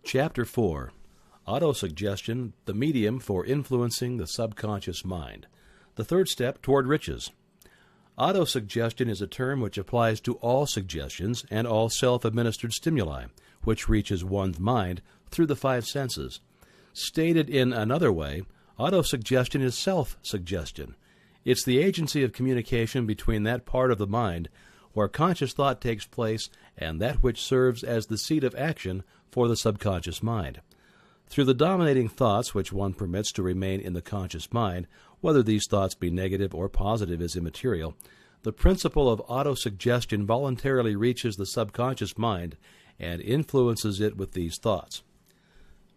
Chapter 4. Autosuggestion, the medium for influencing the subconscious mind. The third step toward riches. Autosuggestion is a term which applies to all suggestions and all self-administered stimuli, which reaches one's mind through the five senses. Stated in another way, autosuggestion is self-suggestion. It's the agency of communication between that part of the mind where conscious thought takes place and that which serves as the seat of action for the subconscious mind. Through the dominating thoughts which one permits to remain in the conscious mind, whether these thoughts be negative or positive is immaterial, the principle of autosuggestion voluntarily reaches the subconscious mind and influences it with these thoughts.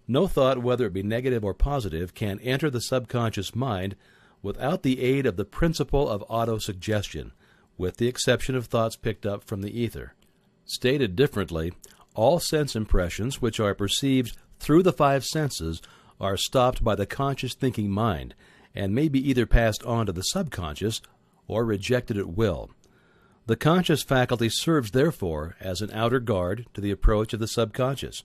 No thought, whether it be negative or positive, can enter the subconscious mind without the aid of the principle of autosuggestion, with the exception of thoughts picked up from the ether. Stated differently, all sense impressions which are perceived through the five senses are stopped by the conscious thinking mind and may be either passed on to the subconscious or rejected at will. The conscious faculty serves, therefore, as an outer guard to the approach of the subconscious.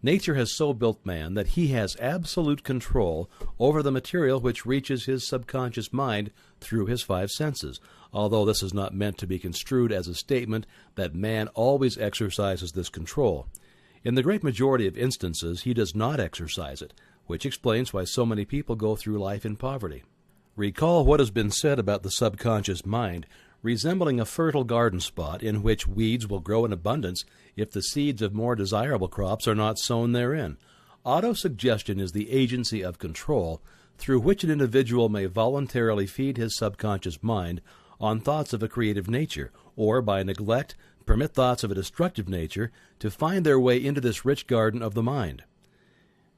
Nature has so built man that he has absolute control over the material which reaches his subconscious mind through his five senses, although this is not meant to be construed as a statement that man always exercises this control. In the great majority of instances, he does not exercise it, which explains why so many people go through life in poverty. Recall what has been said about the subconscious mind resembling a fertile garden spot in which weeds will grow in abundance if the seeds of more desirable crops are not sown therein. Autosuggestion is the agency of control through which an individual may voluntarily feed his subconscious mind on thoughts of a creative nature, or by neglect permit thoughts of a destructive nature to find their way into this rich garden of the mind.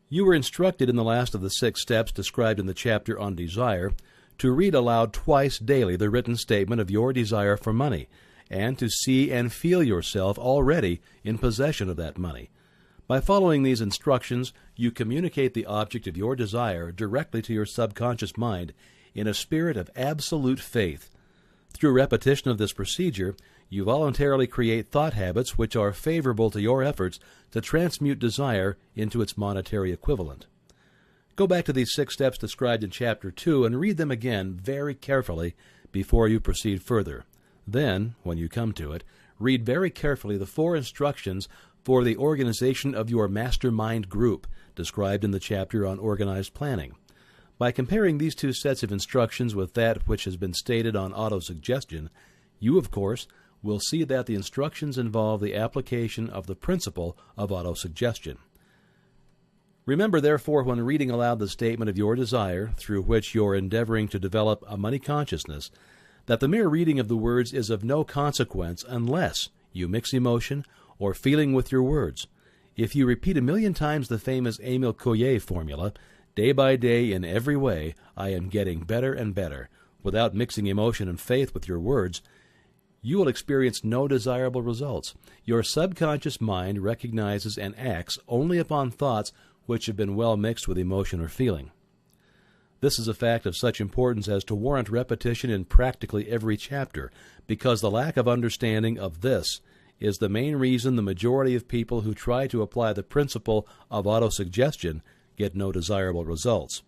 You were instructed in the last of the 6 steps described in the chapter on desire to read aloud twice daily the written statement of your desire for money, and to see and feel yourself already in possession of that money. By following these instructions, you communicate the object of your desire directly to your subconscious mind in a spirit of absolute faith. Through repetition of this procedure, you voluntarily create thought habits which are favorable to your efforts to transmute desire into its monetary equivalent. Go back to these 6 steps described in Chapter 2 and read them again very carefully before you proceed further. Then, when you come to it, read very carefully the 4 instructions for the organization of your mastermind group described in the chapter on organized planning. By comparing these 2 sets of instructions with that which has been stated on autosuggestion, you, of course, will see that the instructions involve the application of the principle of autosuggestion. Remember, therefore, when reading aloud the statement of your desire, through which you are endeavoring to develop a money consciousness, that the mere reading of the words is of no consequence unless you mix emotion or feeling with your words. If you repeat 1,000,000 times the famous Émile Couillet formula, day by day, in every way, I am getting better and better, without mixing emotion and faith with your words, you will experience no desirable results. Your subconscious mind recognizes and acts only upon thoughts which have been well mixed with emotion or feeling. This is a fact of such importance as to warrant repetition in practically every chapter, because the lack of understanding of this is the main reason the majority of people who try to apply the principle of autosuggestion get no desirable results.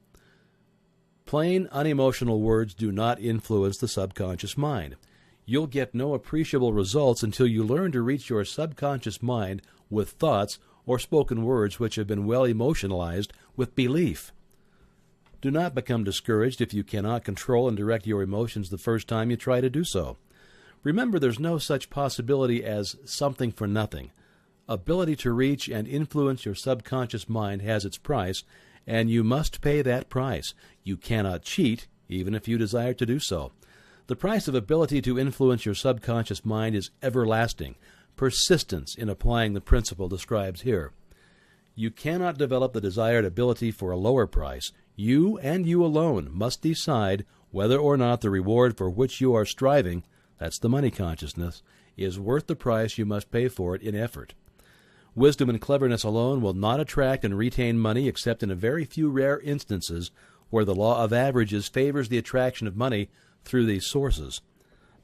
Plain, unemotional words do not influence the subconscious mind. You'll get no appreciable results until you learn to reach your subconscious mind with thoughts or spoken words which have been well emotionalized with belief. Do not become discouraged if you cannot control and direct your emotions the first time you try to do so. Remember, there's no such possibility as something for nothing. Ability to reach and influence your subconscious mind has its price, and you must pay that price. You cannot cheat, even if you desire to do so. The price of ability to influence your subconscious mind is everlasting. Persistence in applying the principle described here. You cannot develop the desired ability for a lower price. You and you alone must decide whether or not the reward for which you are striving, that's the money consciousness, is worth the price you must pay for it in effort. Wisdom and cleverness alone will not attract and retain money except in a very few rare instances where the law of averages favors the attraction of money through these sources.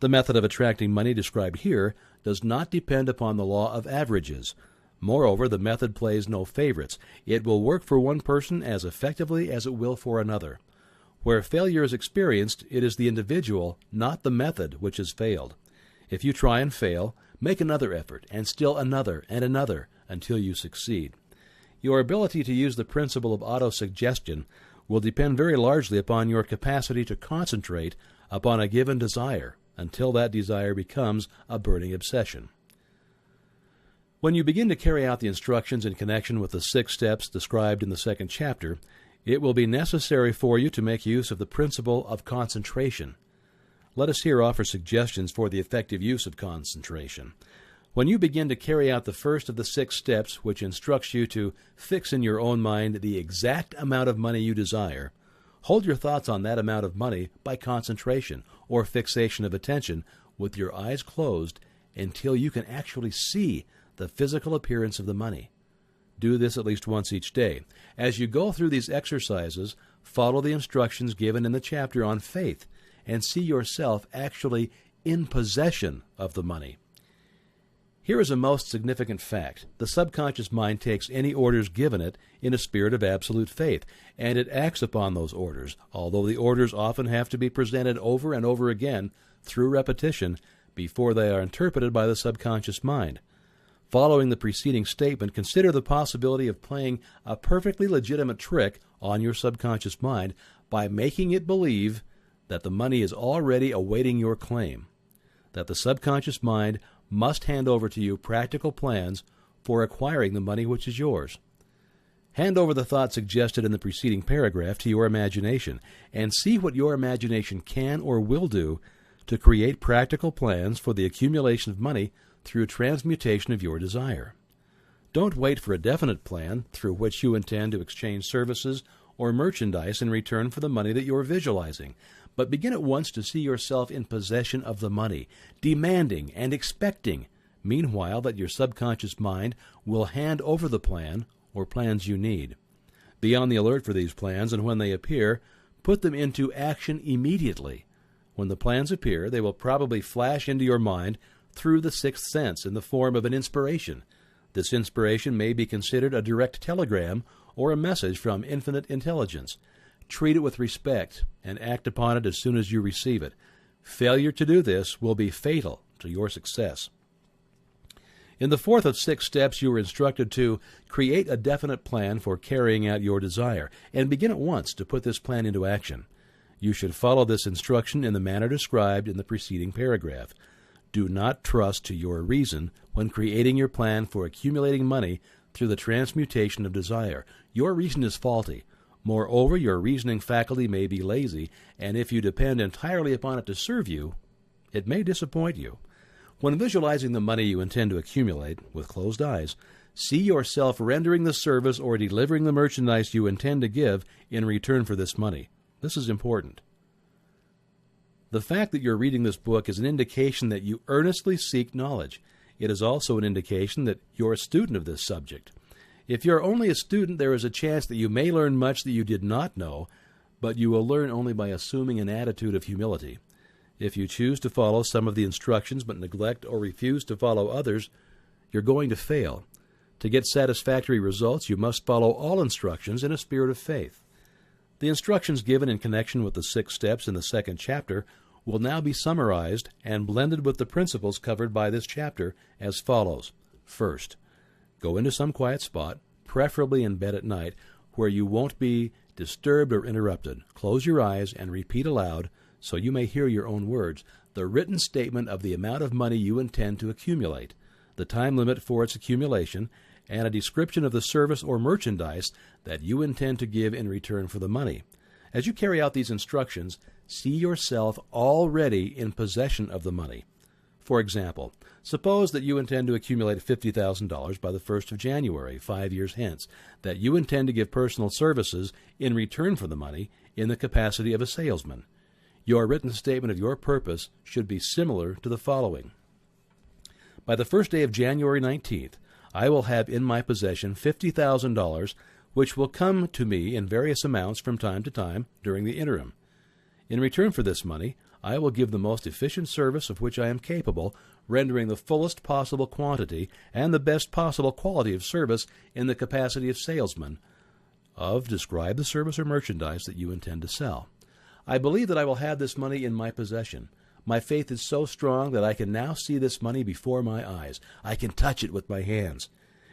The method of attracting money described here does not depend upon the law of averages. Moreover, the method plays no favorites. It will work for one person as effectively as it will for another. Where failure is experienced, it is the individual, not the method, which has failed. If you try and fail, make another effort, and still another and another, until you succeed. Your ability to use the principle of autosuggestion will depend very largely upon your capacity to concentrate upon a given desire until that desire becomes a burning obsession. When you begin to carry out the instructions in connection with the 6 steps described in the 2nd chapter, it will be necessary for you to make use of the principle of concentration. Let us here offer suggestions for the effective use of concentration. When you begin to carry out the first of the 6 steps, which instructs you to fix in your own mind the exact amount of money you desire, hold your thoughts on that amount of money by concentration or fixation of attention with your eyes closed until you can actually see the physical appearance of the money. Do this at least once each day. As you go through these exercises, follow the instructions given in the chapter on faith and see yourself actually in possession of the money. Here is a most significant fact. The subconscious mind takes any orders given it in a spirit of absolute faith, and it acts upon those orders, although the orders often have to be presented over and over again through repetition before they are interpreted by the subconscious mind. Following the preceding statement, consider the possibility of playing a perfectly legitimate trick on your subconscious mind by making it believe that the money is already awaiting your claim, that the subconscious mind must hand over to you practical plans for acquiring the money which is yours. Hand over the thought suggested in the preceding paragraph to your imagination and see what your imagination can or will do to create practical plans for the accumulation of money through transmutation of your desire. Don't wait for a definite plan through which you intend to exchange services or merchandise in return for the money that you are visualizing, but begin at once to see yourself in possession of the money, demanding and expecting, meanwhile, that your subconscious mind will hand over the plan or plans you need. Be on the alert for these plans, and when they appear, put them into action immediately. When the plans appear, they will probably flash into your mind through the 6th sense in the form of an inspiration. This inspiration may be considered a direct telegram or a message from infinite intelligence. Treat it with respect and act upon it as soon as you receive it. Failure to do this will be fatal to your success. In the 4th of 6 steps, you are instructed to create a definite plan for carrying out your desire and begin at once to put this plan into action. You should follow this instruction in the manner described in the preceding paragraph. Do not trust to your reason when creating your plan for accumulating money through the transmutation of desire. Your reason is faulty. Moreover, your reasoning faculty may be lazy, and if you depend entirely upon it to serve you, it may disappoint you. When visualizing the money you intend to accumulate with closed eyes, see yourself rendering the service or delivering the merchandise you intend to give in return for this money. This is important. The fact that you're reading this book is an indication that you earnestly seek knowledge. It is also an indication that you're a student of this subject. If you're only a student, there is a chance that you may learn much that you did not know, but you will learn only by assuming an attitude of humility. If you choose to follow some of the instructions but neglect or refuse to follow others, you're going to fail. To get satisfactory results, you must follow all instructions in a spirit of faith. The instructions given in connection with the 6 steps in the 2nd chapter will now be summarized and blended with the principles covered by this chapter as follows. First, go into some quiet spot, preferably in bed at night, where you won't be disturbed or interrupted. Close your eyes and repeat aloud, so you may hear your own words, the written statement of the amount of money you intend to accumulate, the time limit for its accumulation, and a description of the service or merchandise that you intend to give in return for the money. As you carry out these instructions, see yourself already in possession of the money. For example, suppose that you intend to accumulate $50,000 by the 1st of January, 5 years hence, that you intend to give personal services in return for the money in the capacity of a salesman. Your written statement of your purpose should be similar to the following. By the first day of January 19th, I will have in my possession $50,000, which will come to me in various amounts from time to time during the interim. In return for this money, I will give the most efficient service of which I am capable, rendering the fullest possible quantity and the best possible quality of service in the capacity of salesman. Describe the service or merchandise that you intend to sell. I believe that I will have this money in my possession. My faith is so strong that I can now see this money before my eyes. I can touch it with my hands.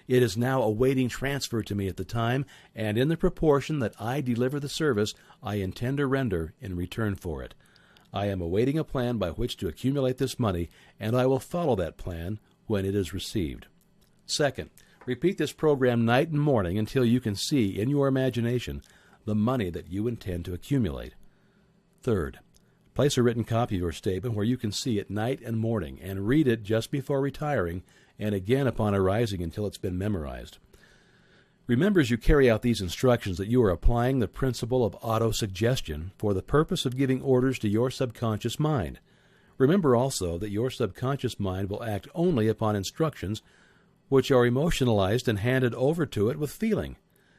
It is now awaiting transfer to me at the time, and in the proportion that I deliver the service I intend to render in return for it. I am awaiting a plan by which to accumulate this money, and I will follow that plan when it is received. Second, repeat this program night and morning until you can see in your imagination the money that you intend to accumulate. Third, place a written copy of your statement where you can see it night and morning, and read it just before retiring and again upon arising until it's been memorized. Remember as you carry out these instructions that you are applying the principle of autosuggestion for the purpose of giving orders to your subconscious mind. Remember also that your subconscious mind will act only upon instructions which are emotionalized and handed over to it with feeling.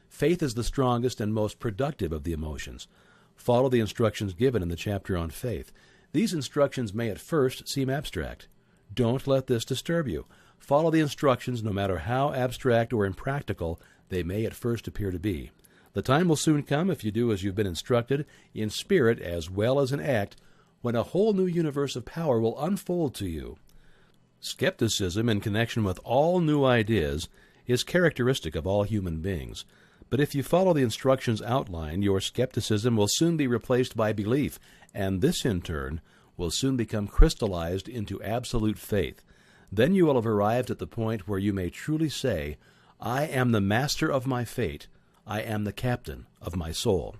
Faith is the strongest and most productive of the emotions. Follow the instructions given in the chapter on faith. These instructions may at first seem abstract. Don't let this disturb you. Follow the instructions no matter how abstract or impractical they may at first appear to be. The time will soon come, if you do as you've been instructed, in spirit as well as in act, when a whole new universe of power will unfold to you. Skepticism in connection with all new ideas is characteristic of all human beings. But if you follow the instructions outlined, your skepticism will soon be replaced by belief, and this in turn will soon become crystallized into absolute faith. Then you will have arrived at the point where you may truly say, I am the master of my fate. I am the captain of my soul.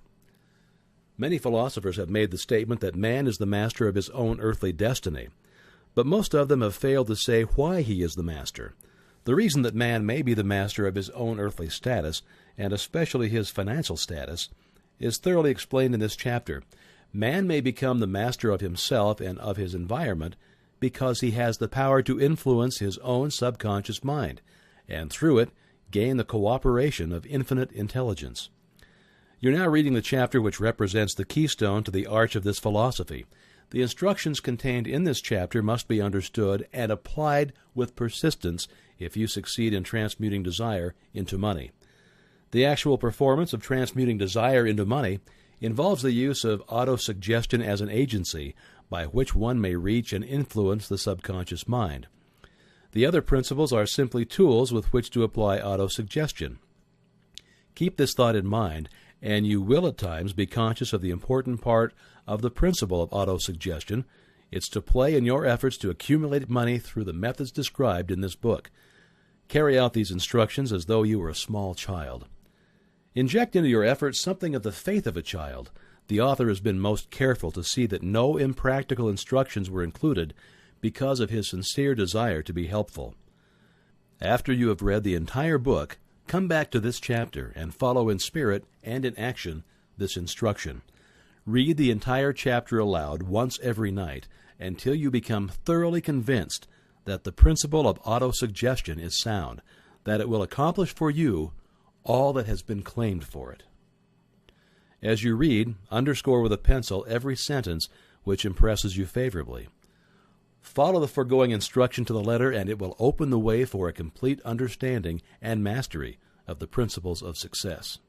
Many philosophers have made the statement that man is the master of his own earthly destiny, but most of them have failed to say why he is the master. The reason that man may be the master of his own earthly status, and especially his financial status, is thoroughly explained in this chapter. Man may become the master of himself and of his environment because he has the power to influence his own subconscious mind, and through it gain the cooperation of infinite intelligence. You're now reading the chapter which represents the keystone to the arch of this philosophy. The instructions contained in this chapter must be understood and applied with persistence if you succeed in transmuting desire into money. The actual performance of transmuting desire into money involves the use of autosuggestion as an agency by which one may reach and influence the subconscious mind. The other principles are simply tools with which to apply autosuggestion. Keep this thought in mind, and you will at times be conscious of the important part of the principle of autosuggestion. It's to play in your efforts to accumulate money through the methods described in this book. Carry out these instructions as though you were a small child. Inject into your efforts something of the faith of a child. The author has been most careful to see that no impractical instructions were included because of his sincere desire to be helpful. After you have read the entire book, come back to this chapter and follow in spirit and in action this instruction. Read the entire chapter aloud once every night until you become thoroughly convinced that the principle of autosuggestion is sound, that it will accomplish for you all that has been claimed for it. As you read, underscore with a pencil every sentence which impresses you favorably. Follow the foregoing instruction to the letter, and it will open the way for a complete understanding and mastery of the principles of success.